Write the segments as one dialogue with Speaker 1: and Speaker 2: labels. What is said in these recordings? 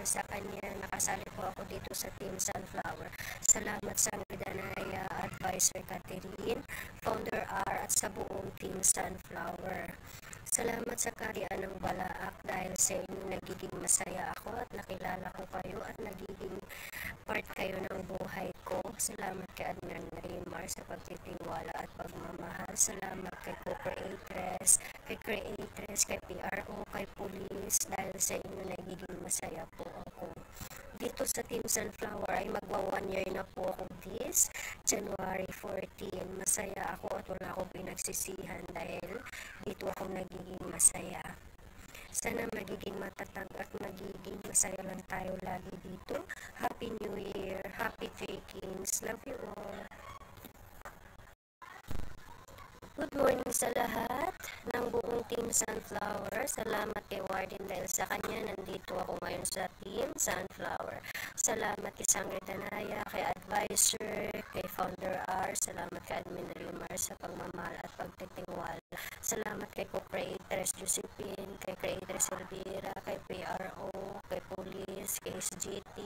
Speaker 1: dahil sa kanya nakasali po ako dito sa Team Sunflower. Salamat sa Danaya, Advisor Catherine, Founder R at sa buong Team Sunflower. Salamat sa Kaharian ng Balaak dahil sa inyo nagiging masaya ako at nakilala ko kayo at nagiging part kayo ng buhay ko. Salamat kay Admiral Marimar sa pagtitiwala at pagmamahal. Salamat kay co-creatress, kay PRO, kay Police dahil sa inyo nagiging masaya po ako. Dito sa Team Sunflower ay magwa 1 year na po ako this January 14. Masaya ako at wala akong pinagsisihan dahil dito ako nagiging masaya. Sana magiging matatag at magiging masaya lang tayo lagi dito. Happy New Year! Happy Three Kings! Love you all! Good morning sa lahat ng buong Team Sunflower. Salamat kay Warden dahil sa kanya nandito ako ngayon sa Team Sunflower. Salamat kay Sangre Danaya, kay Advisor, kay Founder R. Salamat kay Admin Rimar sa pagmamahal at pagtitingwala. Salamat kay co-creatress Josephine, kay creatress Elvira, kay PRO, kay Police, kay SGT,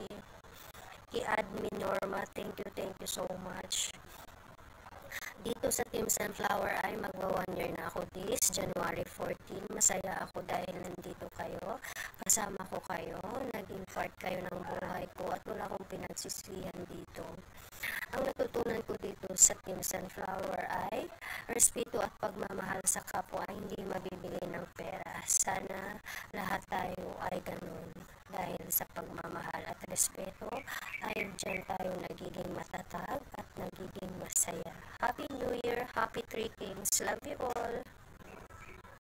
Speaker 1: kay Admin Norma. Thank you so much. Dito sa Team Sunflower ay magwa 1 year na ako this January 14. Masaya ako dahil nandito kayo. Kasama ko kayo. Naging part kayo ng buhay ko at wala akong pinagsisihan dito. Ang natutunan ko dito sa Team Sunflower ay respeto at pagmamahal sa kapwa ay hindi mabibili ng pera. Sana lahat tayo ay ganun. Dahil sa pagmamahal at respeto ay dyan tayo nagiging matatag at nagiging masaya. Happy New Year! Happy Three Kings! Love you all!